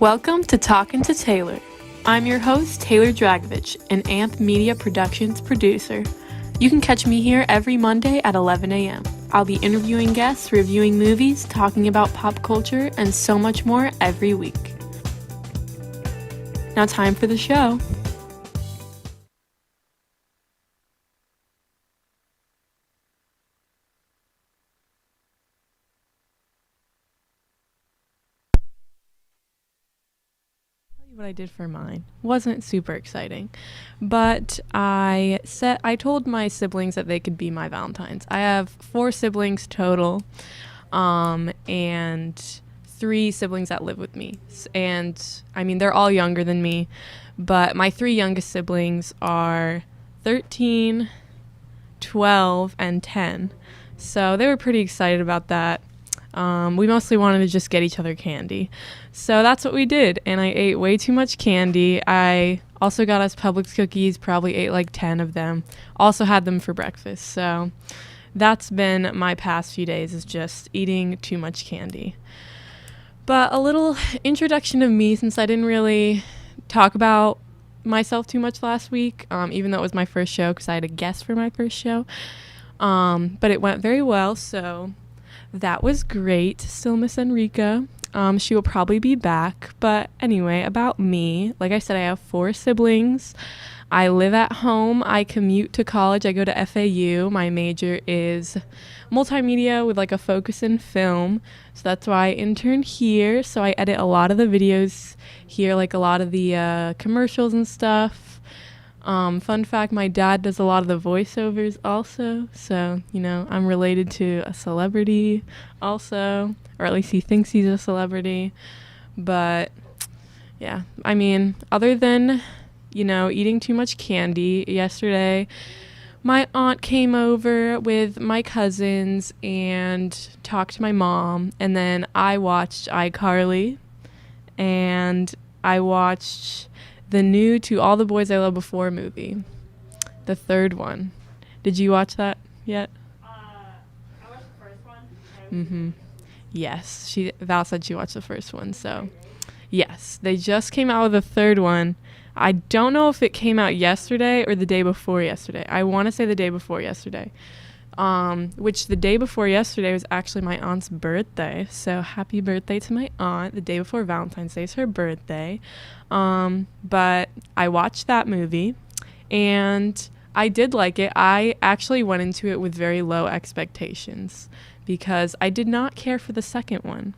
Welcome to Talkin to Taylor. I'm your host, Taylor Dragovich, an AMP Media Productions producer. You can catch me here every Monday at 11 a.m. I'll be interviewing guests, reviewing movies, talking about pop culture, and so much more every week. Now time for the show. What I did for mine wasn't super exciting, but I told my siblings that they could be my Valentines. I have 4 siblings total, and 3 siblings that live with me, and I mean they're all younger than me, but my 3 youngest siblings are 13, 12, and 10, so they were pretty excited about that. We mostly wanted to just get each other candy. So that's what we did, and I ate way too much candy. I also got us Publix cookies, probably ate like 10 of them. Also had them for breakfast. So that's been my past few days, is just eating too much candy. But a little introduction of me, since I didn't really talk about myself too much last week, even though it was my first show because I had a guest for my first show. But it went very well, so that was great. Still miss Enrica. She will probably be back. But anyway, about me. Like I said, I have 4 siblings. I live at home. I commute to college. I go to FAU. My major is multimedia with like a focus in film. So that's why I intern here. So I edit a lot of the videos here, like a lot of the commercials and stuff. Fun fact, my dad does a lot of the voiceovers also, so, I'm related to a celebrity also, or at least he thinks he's a celebrity, but, yeah, I mean, other than, eating too much candy, yesterday, my aunt came over with my cousins and talked to my mom, and then I watched iCarly, and I watched the new To All the Boys I Loved Before movie, the 3rd one. Did you watch that yet? I watched the first one. Yes, Val said she watched the first one, so yes, they just came out with the 3rd one. I don't know if it came out yesterday or the day before yesterday. I want to say the day before yesterday, which the day before yesterday was actually my aunt's birthday, so happy birthday to my aunt. The day before Valentine's Day is her birthday. But I watched that movie, and I did like it. I actually went into it with very low expectations because I did not care for the second one.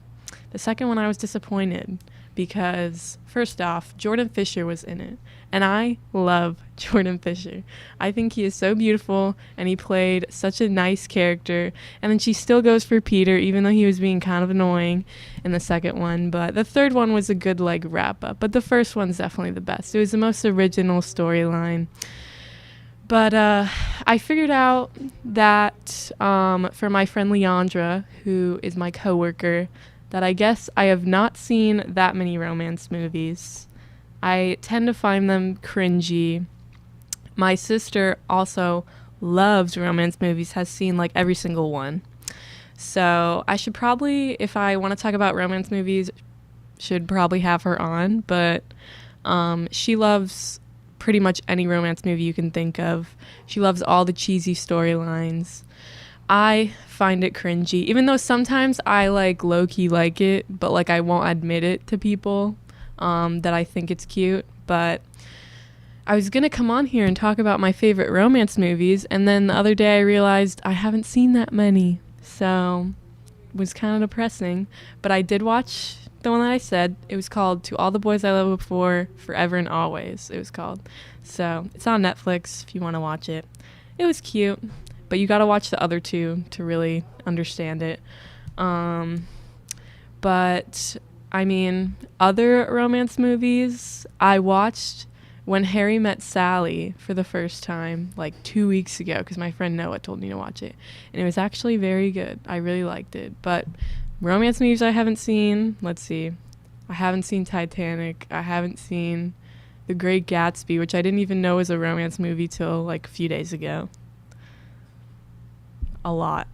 The second one I was disappointed because, first off, Jordan Fisher was in it, and I love Jordan Fisher. I think he is so beautiful, and he played such a nice character, and then she still goes for Peter, even though he was being kind of annoying in the second one, but the 3rd one was a good, wrap-up, but the first one's definitely the best. It was the most original storyline. But I figured out that for my friend Leandra, who is my coworker, that I guess I have not seen that many romance movies. I tend to find them cringy. My sister also loves romance movies, has seen every single one. So I should probably, if I want to talk about romance movies, should probably have her on. But she loves pretty much any romance movie you can think of. She loves all the cheesy storylines. I find it cringy, even though sometimes I low-key like it, but I won't admit it to people that I think it's cute. But I was gonna come on here and talk about my favorite romance movies, and then the other day I realized I haven't seen that many, so it was kind of depressing. But I did watch the one that I said. It was called To All the Boys I Loved Before, Forever and Always, it was called. So it's on Netflix if you want to watch it. It was cute. But you gotta watch the other 2 to really understand it. But, I mean, other romance movies, I watched When Harry Met Sally for the first time, 2 weeks ago, because my friend Noah told me to watch it. And it was actually very good. I really liked it. But romance movies I haven't seen, let's see. I haven't seen Titanic. I haven't seen The Great Gatsby, which I didn't even know was a romance movie till, a few days ago. A lot.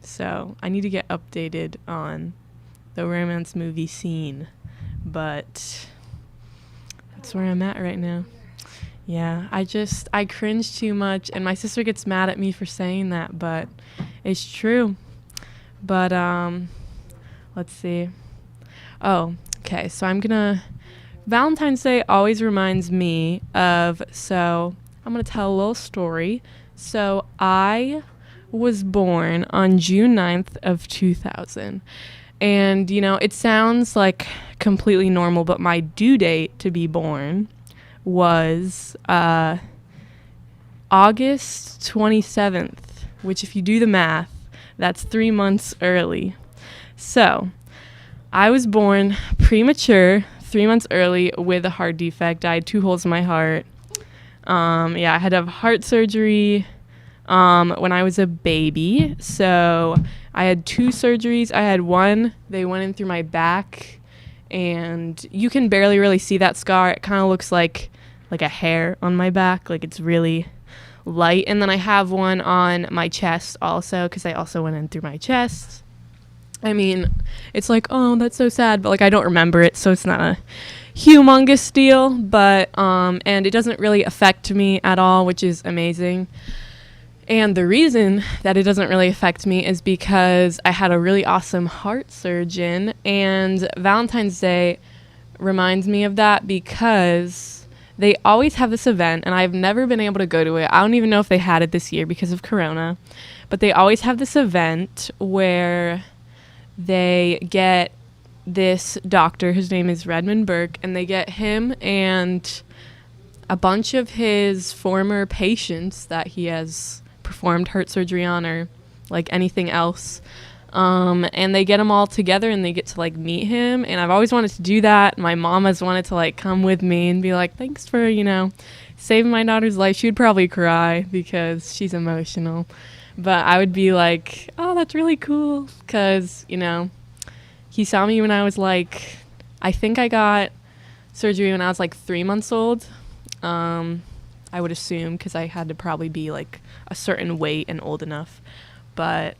So I need to get updated on the romance movie scene. but that's where I'm at right now. Yeah, I cringe too much, and my sister gets mad at me for saying that, but it's true. But, let's see. Oh, okay, so Valentine's Day always reminds me of, so I'm going to tell a little story. So I was born on June 9th of 2000. And, it sounds like completely normal, but my due date to be born was August 27th, which if you do the math, that's 3 months early. So I was born premature, 3 months early with a heart defect. I had 2 holes in my heart. I had to have heart surgery when I was a baby. So I had 2 surgeries. I had one, they went in through my back, and you can barely really see that scar. It kind of looks like a hair on my back, like it's really light. And then I have one on my chest also, because I also went in through my chest. I mean, it's like, oh, that's so sad, but like I don't remember it, so it's not a humongous deal. But and it doesn't really affect me at all, which is amazing. And the reason that it doesn't really affect me is because I had a really awesome heart surgeon, and Valentine's Day reminds me of that because they always have this event, and I've never been able to go to it. I don't even know if they had it this year because of Corona, but they always have this event where they get this doctor, his name is Redmond Burke, and they get him and a bunch of his former patients that he has performed heart surgery on or like anything else, and they get them all together and they get to like meet him. And I've always wanted to do that. My mom has wanted to like come with me and be like, thanks for saving my daughter's life. She would probably cry because she's emotional, but I would be like, oh, that's really cool, because he saw me when I was like, I think I got surgery when I was like 3 months old. I would assume, because I had to probably be like a certain weight and old enough. But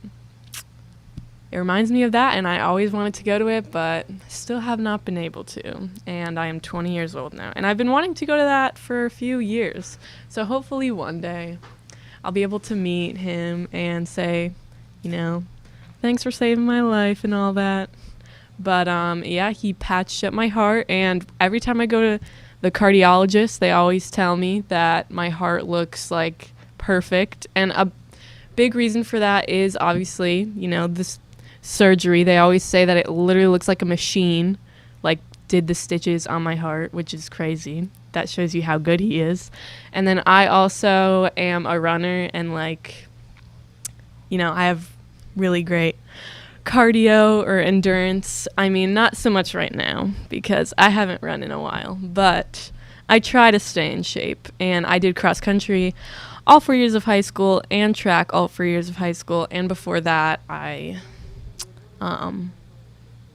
it reminds me of that, and I always wanted to go to it, but still have not been able to. And I am 20 years old now, and I've been wanting to go to that for a few years. So hopefully one day I'll be able to meet him and say, thanks for saving my life and all that. But he patched up my heart, and every time I go to the cardiologist, they always tell me that my heart looks like perfect. And a big reason for that is obviously, this surgery. They always say that it literally looks like a machine, like did the stitches on my heart, which is crazy. That shows you how good he is. And then I also am a runner, and I have really great cardio or endurance. I mean, not so much right now because I haven't run in a while, but I try to stay in shape. And I did cross country all 4 years of high school and track all 4 years of high school. And before that, I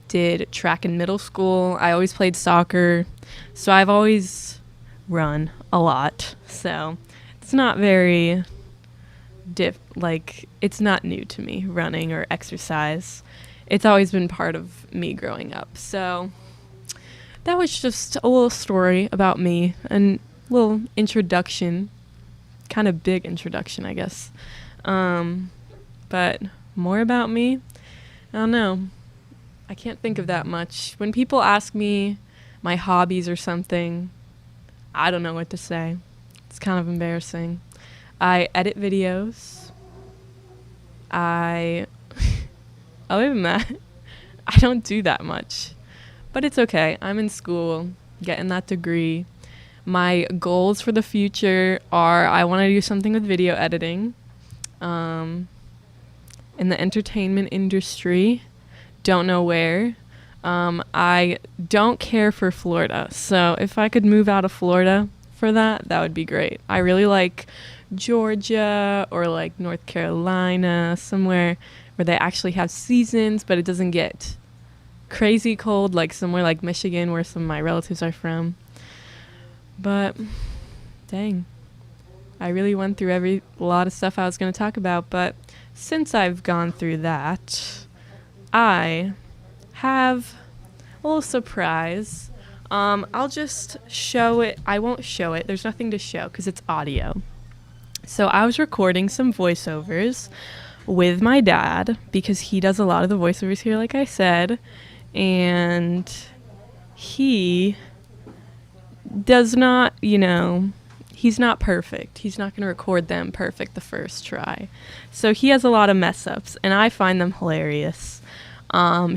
did track in middle school. I always played soccer, so I've always run a lot. So it's not very it's not new to me, running or exercise. It's always been part of me growing up. So that was just a little story about me, and a little introduction, kind of big introduction, I guess. But more about me, I don't know. I can't think of that much. When people ask me my hobbies or something, I don't know what to say. It's kind of embarrassing. I edit videos. Other than that, I don't do that much. But it's okay. I'm in school, getting that degree. My goals for the future are I want to do something with video editing, in the entertainment industry. Don't know where. I don't care for Florida. So if I could move out of Florida for that would be great. I really like Georgia or like North Carolina, somewhere where they actually have seasons, but it doesn't get crazy cold, like somewhere like Michigan where some of my relatives are from. But dang, I really went through a lot of stuff I was going to talk about, but since I've gone through that, I have a little surprise. I'll just show it. I won't show it. There's nothing to show because it's audio. So I was recording some voiceovers with my dad because he does a lot of the voiceovers here, like I said. And he does not, he's not perfect. He's not going to record them perfect the first try. So he has a lot of mess ups, and I find them hilarious.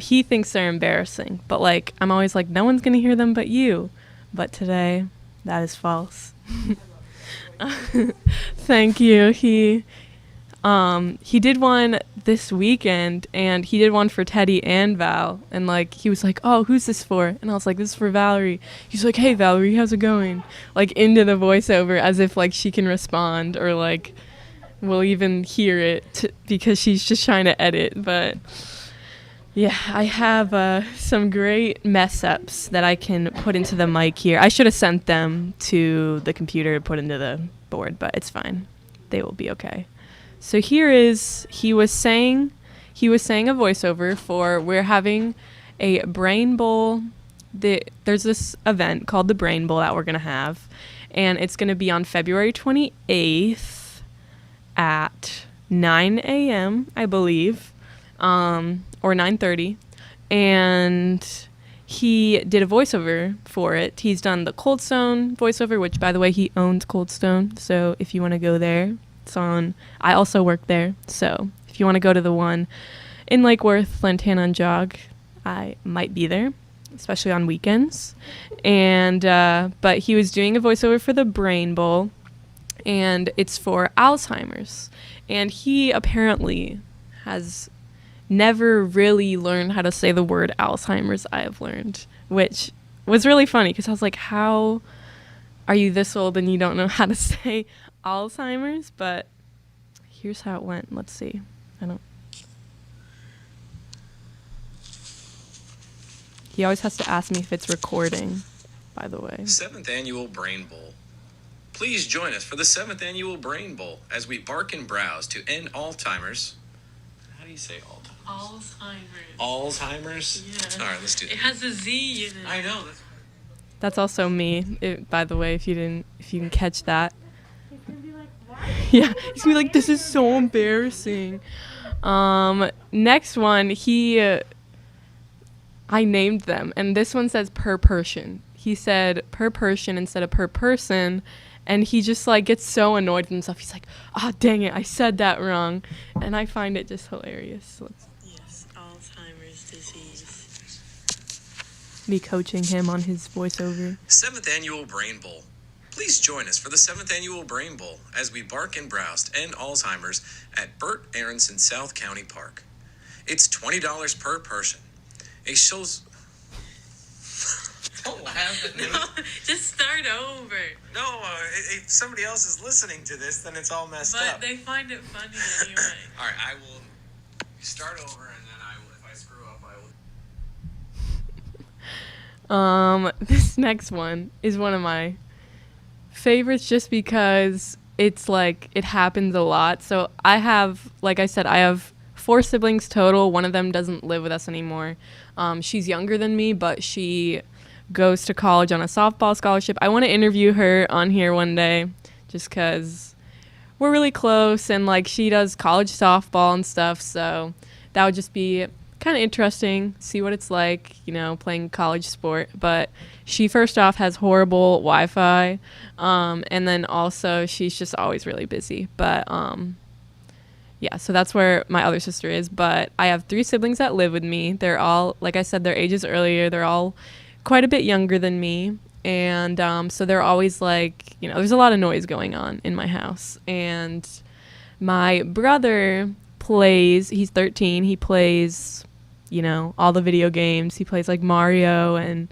He thinks they're embarrassing, but I'm always like, no one's going to hear them but you. But today, that is false. Thank you. He did one this weekend, and he did one for Teddy and Val, and he was like, oh, who's this for? And I was like, this is for Valerie. He's like, hey Valerie, how's it going? Into the voiceover, as if she can respond, or we'll even hear it because she's just trying to edit. But yeah, I have some great mess ups that I can put into the mic here. I should have sent them to the computer to put into the board, but it's fine. They will be okay. So here is, he was saying a voiceover for, we're having a Brain Bowl. There's this event called the Brain Bowl that we're going to have, and it's going to be on February 28th at 9 a.m., I believe, or 9:30, and he did a voiceover for it. He's done the Cold Stone voiceover, which, by the way, he owns Cold Stone, so if you want to go there, it's on. I also work there, so if you want to go to the one in Lake Worth, Lantana, and Jog, I might be there, especially on weekends. And but he was doing a voiceover for the Brain Bowl, and it's for Alzheimer's, and he apparently has never really learned how to say the word Alzheimer's, I have learned, which was really funny because I was like, how are you this old and you don't know how to say Alzheimer's? But here's how it went. Let's see. He always has to ask me if it's recording, by the way. 7th Annual Brain Bowl. Please join us for the 7th Annual Brain Bowl as we bark and browse to end Alzheimer's. How do you say Alzheimer's? Yeah. All right, let's do that. It has a Z in it. I know. That's also me, by the way, if you can catch that. He's gonna be like, what? Yeah, he's gonna be like, this is so embarrassing. Next one, I named them, and this one says per person. He said per person instead of per person, and he just gets so annoyed with himself. He's like, oh, dang it, I said that wrong. And I find it just hilarious. Yes, Alzheimer's disease. Me coaching him on his voiceover. 7th Annual Brain Bowl. Please join us for the 7th Annual Brain Bowl as we bark and browse to end Alzheimer's at Burt Aronson South County Park. It's $20 per person. A show's... Don't laugh at me. No, just start over. No, if somebody else is listening to this, then it's all messed But up. they find it funny anyway. All right, I will start over, and then if I screw up, I will. This next one is one of my favorites just because it's it happens a lot. So I have, like I said, I have 4 siblings total. One of them doesn't live with us anymore. She's younger than me, but she goes to college on a softball scholarship. I want to interview her on here one day just because we're really close, and she does college softball and stuff, so that would just be kind of interesting, see what it's like, playing college sport. But she, first off, has horrible Wi-Fi, and then also she's just always really busy. But yeah, so that's where my other sister is. But I have 3 siblings that live with me. They're all, like I said, their ages earlier. They're all quite a bit younger than me. And so they're always there's a lot of noise going on in my house. And my brother plays, he's 13. He plays, all the video games. He plays Mario and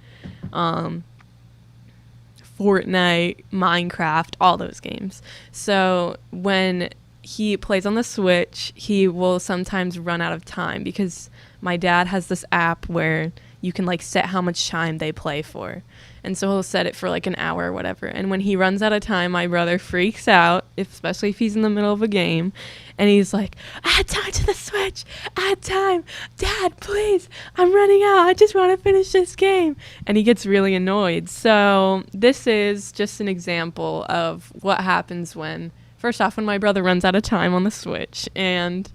Fortnite, Minecraft, all those games. So when he plays on the Switch, he will sometimes run out of time because my dad has this app where you can like set how much time they play for. And so he'll set it for like an hour or whatever. And when he runs out of time, my brother freaks out, especially if he's in the middle of a game. And he's like, add time to the Switch. Add time. Dad, please. I'm running out. I just want to finish this game. And he gets really annoyed. So this is just an example of what happens when, first off, when my brother runs out of time on the Switch. And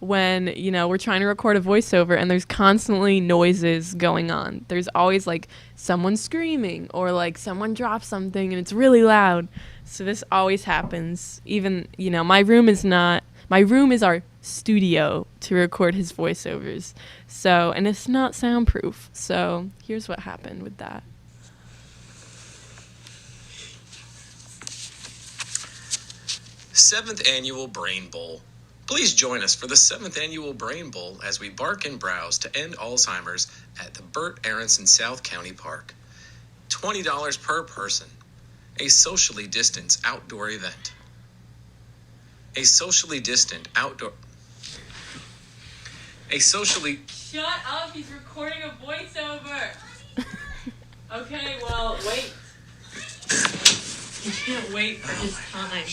when, you know, we're trying to record a voiceover and there's constantly noises going on. There's always like someone screaming or like someone drops something and it's really loud. So this always happens. Even, you know, my room is our studio to record his voiceovers. So, and it's not soundproof. So here's what happened with that. Seventh Annual Brain Bowl. Please join us for the 7th Annual Brain Bowl as we bark and browse to end Alzheimer's at the Burt Aronson South County Park. $20 per person. A socially distanced outdoor event. A socially distant outdoor... A socially... Shut up, he's recording a voiceover. Okay, well, wait. He can't wait for his time.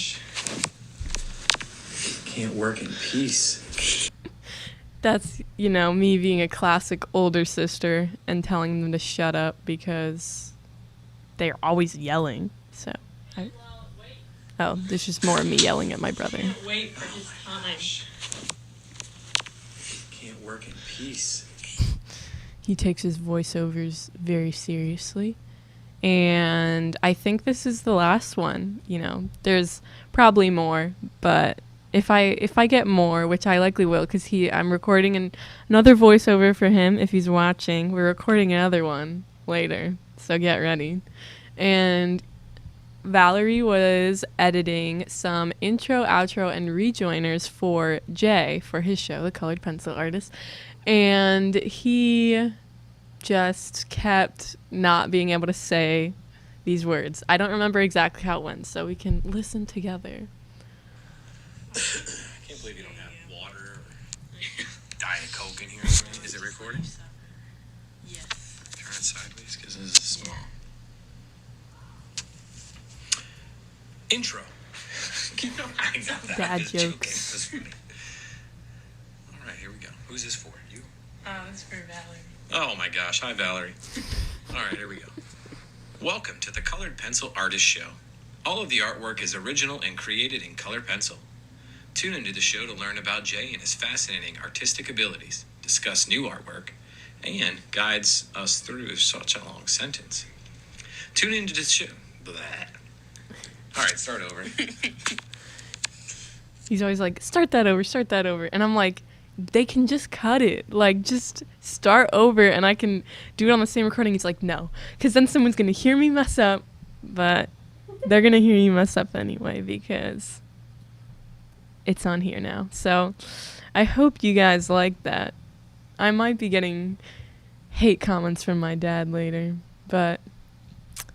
Can't work in peace. That's, you know, me being a classic older sister and telling them to shut up because they're always yelling. So, there's just more of me yelling at my brother. Can't wait for his time. Can't work in peace. He takes his voiceovers very seriously. And I think this is the last one. You know, there's probably more, but if I get more, which I likely will, because I'm recording another voiceover for him. If he's watching, we're recording another one later, so get ready. And Valerie was editing some intro, outro, and rejoiners for Jay for his show, The Colored Pencil Artist, and he just kept not being able to say these words. I don't remember exactly how it went, so we can listen together. I can't believe you don't have water or Diet Coke in here. Is it recording? Yes. Turn it sideways because this is small. Intro. I know that. Dad Just joking. jokes. This is funny. All right, here we go. Who's this for? You? Oh, that's for Valerie. Oh my gosh. Hi, Valerie. All right, here we go. Welcome to the Colored Pencil Artist Show. All of the artwork is original and created in color pencil. Tune into the show to learn about Jay and his fascinating artistic abilities, discuss new artwork, and guides us through such a long sentence. Tune into the show. Blah. All right, start over. He's always like, start that over. And I'm like, they can just cut it. Like, just start over and I can do it on the same recording. He's like, no, because then someone's going to hear me mess up, but they're going to hear you mess up anyway because it's on here now. So I hope you guys like that. I might be getting hate comments from my dad later, but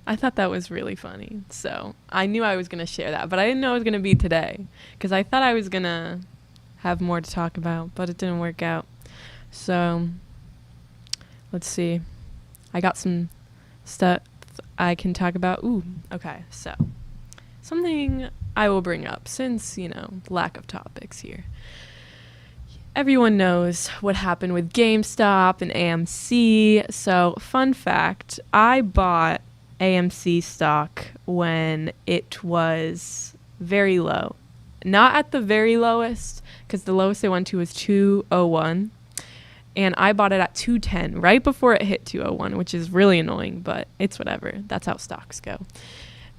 I thought that was really funny. So I knew I was going to share that, but I didn't know it was going to be today because I thought I was going to have more to talk about, but it didn't work out. So let's see. I got some stuff I can talk about. Ooh, okay. So something I will bring up since, you know, lack of topics here. Everyone knows what happened with GameStop and AMC. So fun fact, I bought AMC stock when it was very low. Not at the very lowest, because the lowest they went to was 201. And I bought it at 210, right before it hit 201, which is really annoying, but it's whatever. That's how stocks go.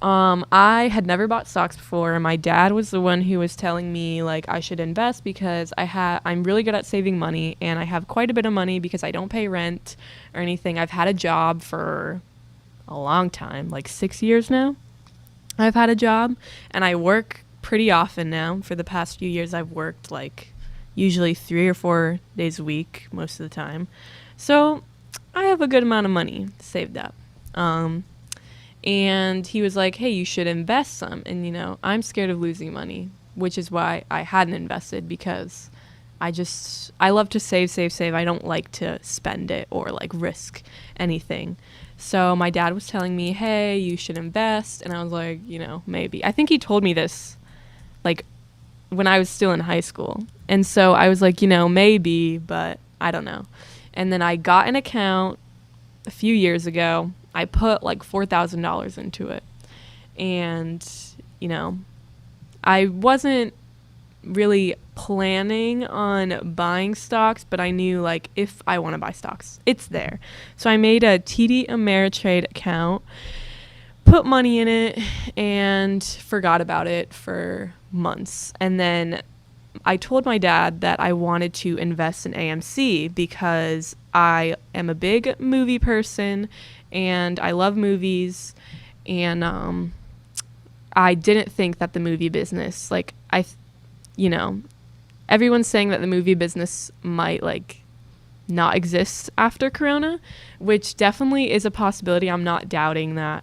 I had never bought stocks before. My dad was the one who was telling me like I should invest because I'm really good at saving money and I have quite a bit of money because I don't pay rent or anything. I've had a job for a long time, like 6 years now. I've had a job and I work pretty often now. For the past few years, I've worked like usually 3 or 4 days a week most of the time. So I have a good amount of money saved up. And he was like, hey, you should invest some. And, you know, I'm scared of losing money, which is why I hadn't invested because I love to save. I don't like to spend it or like risk anything. So my dad was telling me, hey, you should invest. And I was like, maybe. I think he told me this like when I was still in high school. And so I was like, maybe, but I don't know. And then I got an account a few years ago. I put like $4,000 into it. And, I wasn't really planning on buying stocks, but I knew like if I want to buy stocks, it's there. So I made a TD Ameritrade account, put money in it, and forgot about it for months. And then I told my dad that I wanted to invest in AMC because I am a big movie person and I love movies. And I didn't think that the movie business, like everyone's saying that the movie business might like not exist after Corona, which definitely is a possibility. I'm not doubting that.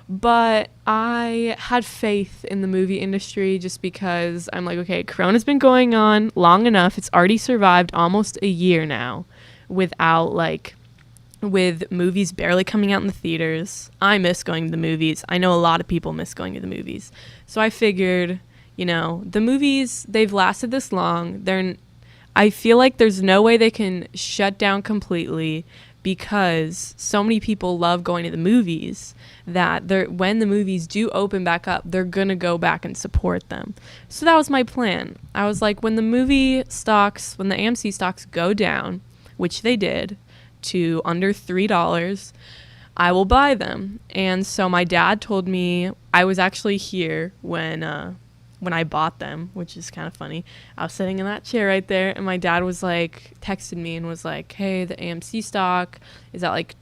But I had faith in the movie industry just because I'm like, okay, Corona's been going on long enough. It's already survived almost a year now with movies barely coming out in the theaters. I miss going to the movies. I know a lot of people miss going to the movies. So I figured, the movies, they've lasted this long. I feel like there's no way they can shut down completely because so many people love going to the movies that when the movies do open back up, they're going to go back and support them. So that was my plan. I was like, when the AMC stocks go down, which they did, to under $3, I will buy them. And so my dad told me, I was actually here when I bought them, which is kind of funny. I was sitting in that chair right there, and my dad was like, texted me and was like, hey, the AMC stock is at like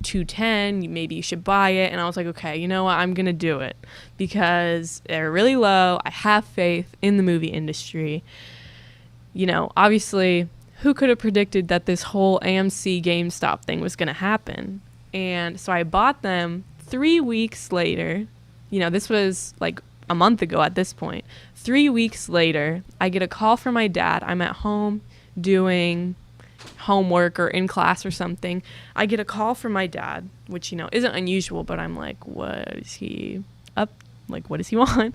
210, maybe you should buy it. And I was like, okay, you know what, I'm gonna do it because they're really low. I have faith in the movie industry. Obviously, who could have predicted that this whole AMC GameStop thing was gonna happen? And so I bought them 3 weeks later. This was like a month ago at this point. 3 weeks later, I get a call from my dad. I'm at home doing homework or in class or something. I get a call from my dad, which, isn't unusual, but I'm like, what is he up? Like, what does he want?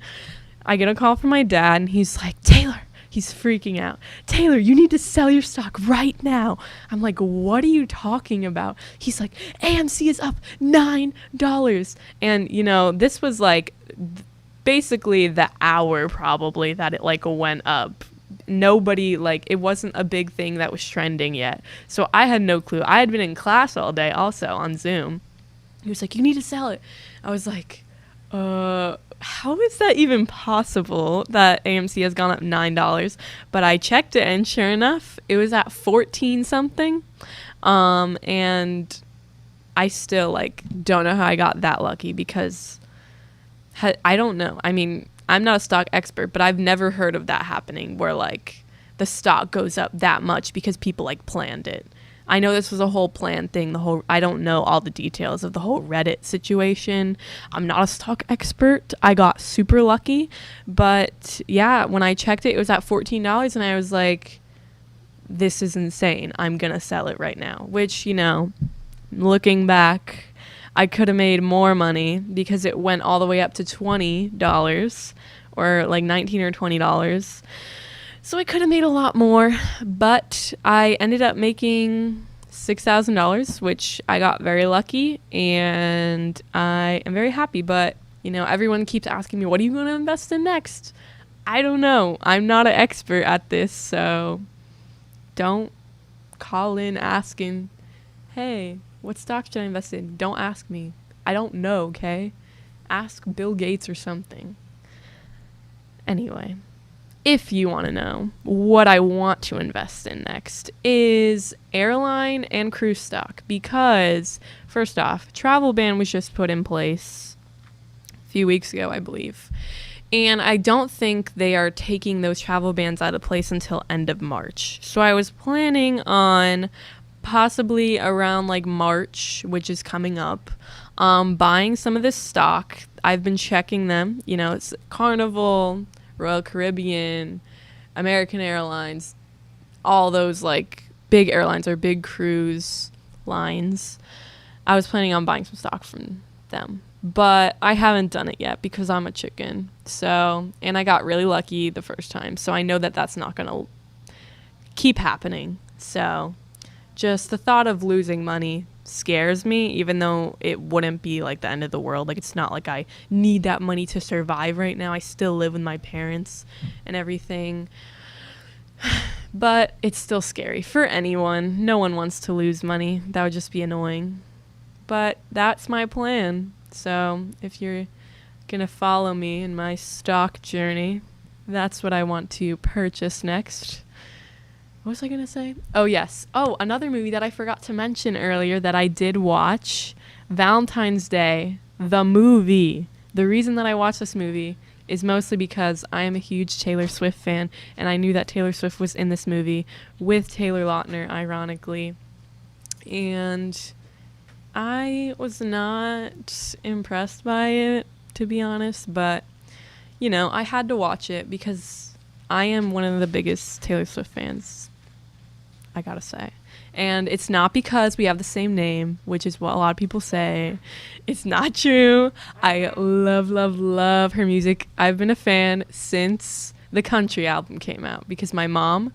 I get a call from my dad, and he's like, Taylor. He's freaking out. Taylor, you need to sell your stock right now. I'm like, what are you talking about? He's like, AMC is up $9. And, this was like basically the hour probably that it like went up. Nobody, like, it wasn't a big thing that was trending yet. So I had no clue. I had been in class all day also on Zoom. He was like, you need to sell it. I was like, how is that even possible that AMC has gone up $9? But I checked it, and sure enough, it was at 14 something. And I still like don't know how I got that lucky because I don't know. I mean, I'm not a stock expert, but I've never heard of that happening where like the stock goes up that much because people like planned it. I know this was a whole planned thing. I don't know all the details of the whole Reddit situation. I'm not a stock expert. I got super lucky. But yeah, when I checked it, it was at $14 and I was like, this is insane. I'm going to sell it right now. Which, looking back, I could have made more money because it went all the way up to $20 or like $19 or $20. So I could have made a lot more, but I ended up making $6,000, which I got very lucky, and I am very happy. But, everyone keeps asking me, what are you going to invest in next? I don't know. I'm not an expert at this, so don't call in asking, hey, what stock should I invest in? Don't ask me. I don't know, okay? Ask Bill Gates or something. Anyway. If you want to know what I want to invest in next is airline and cruise stock because, first off, travel ban was just put in place a few weeks ago, I believe. And I don't think they are taking those travel bans out of place until end of March. So I was planning on possibly around like March, which is coming up, buying some of this stock. I've been checking them. It's Carnival, Royal Caribbean, American Airlines, all those like big airlines or big cruise lines. I was planning on buying some stock from them, but I haven't done it yet because I'm a chicken. So, and I got really lucky the first time, so I know that that's not going to keep happening. So, just the thought of losing money scares me, even though it wouldn't be like the end of the world. Like, it's not like I need that money to survive right now. I still live with my parents and everything. But it's still scary for anyone. No one wants to lose money. That would just be annoying. But that's my plan. So if you're going to follow me in my stock journey, that's what I want to purchase next. What was I going to say? Oh, yes. Oh, another movie that I forgot to mention earlier that I did watch, Valentine's Day, the movie. The reason that I watched this movie is mostly because I am a huge Taylor Swift fan, and I knew that Taylor Swift was in this movie with Taylor Lautner, ironically. And I was not impressed by it, to be honest, but, you know, I had to watch it because I am one of the biggest Taylor Swift fans, I gotta say. And it's not because we have the same name, which is what a lot of people say. It's not true. I love, love, love her music. I've been a fan since the Country album came out because my mom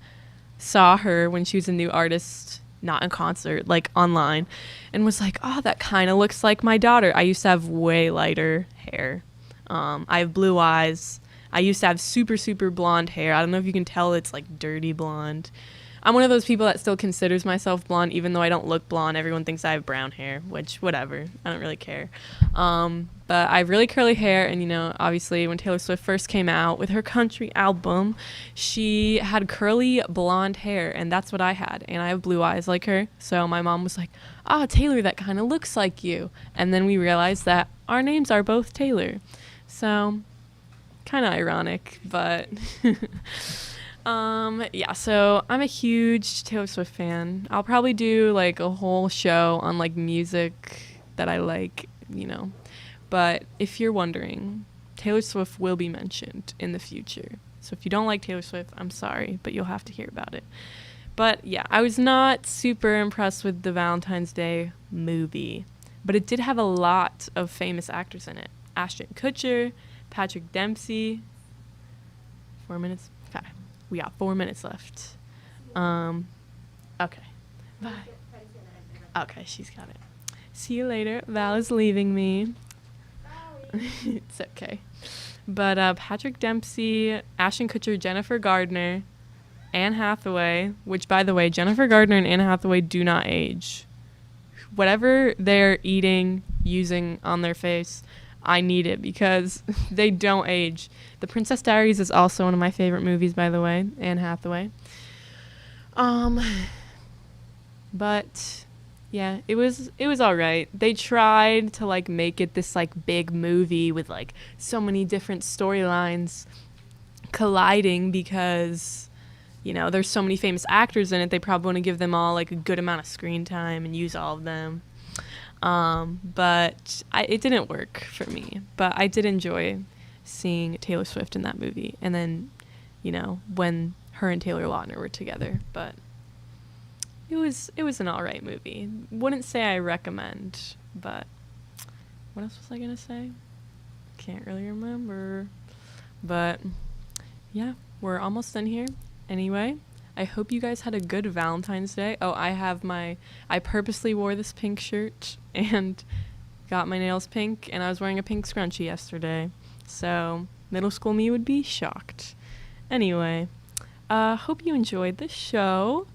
saw her when she was a new artist, not in concert, like online, and was like, oh, that kind of looks like my daughter. I used to have way lighter hair. I have blue eyes. I used to have super, super blonde hair. I don't know if you can tell, it's like dirty blonde. I'm one of those people that still considers myself blonde, even though I don't look blonde. Everyone thinks I have brown hair, which, whatever. I don't really care. But I have really curly hair, and, you know, obviously when Taylor Swift first came out with her Country album, she had curly blonde hair, and that's what I had. And I have blue eyes like her. So my mom was like, ah, Taylor, that kind of looks like you. And then we realized that our names are both Taylor. So, kind of ironic, but... yeah, so I'm a huge Taylor Swift fan. I'll probably do like a whole show on like music that I like, you know. But if you're wondering, Taylor Swift will be mentioned in the future. So if you don't like Taylor Swift, I'm sorry, but you'll have to hear about it. But yeah, I was not super impressed with the Valentine's Day movie, but it did have a lot of famous actors in it. Ashton Kutcher, Patrick Dempsey. 4 minutes? Okay. We got 4 minutes left. Okay. Bye. Okay, she's got it. See you later. Val is leaving me. It's okay. But Patrick Dempsey, Ashton Kutcher, Jennifer Gardner, Anne Hathaway, which, by the way, Jennifer Gardner and Anne Hathaway do not age. Whatever they're eating, using on their face, I need it because they don't age. The Princess Diaries is also one of my favorite movies, by the way, Anne Hathaway. But yeah, it was all right. They tried to like make it this like big movie with like so many different storylines colliding because, you know, there's so many famous actors in it. They probably want to give them all like a good amount of screen time and use all of them. But it didn't work for me. But I did enjoy seeing Taylor Swift in that movie. And then, you know, when her and Taylor Lautner were together. But it was an alright movie. Wouldn't say I recommend. But what else was I going to say? Can't really remember. But yeah, we're almost done here. Anyway, I hope you guys had a good Valentine's Day. Oh, I purposely wore this pink shirt and got my nails pink, and I was wearing a pink scrunchie yesterday. So, middle school me would be shocked. Anyway, hope you enjoyed this show.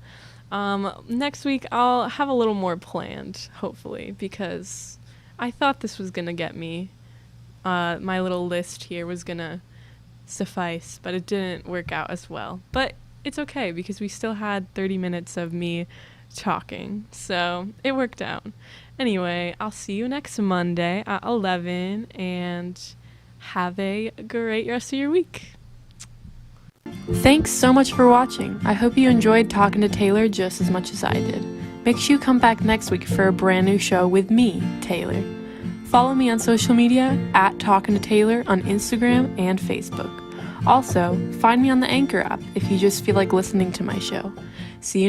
Next week I'll have a little more planned, hopefully, because I thought this was going to get me. My little list here was going to suffice, but it didn't work out as well. But it's okay because we still had 30 minutes of me talking, so it worked out. Anyway, I'll see you next Monday at 11, and have a great rest of your week. Thanks so much for watching. I hope you enjoyed talking to Taylor just as much as I did. Make sure you come back next week for a brand new show with me, Taylor. Follow me on social media at Talkin' to Taylor on Instagram and Facebook. Also, find me on the Anchor app if you just feel like listening to my show. See you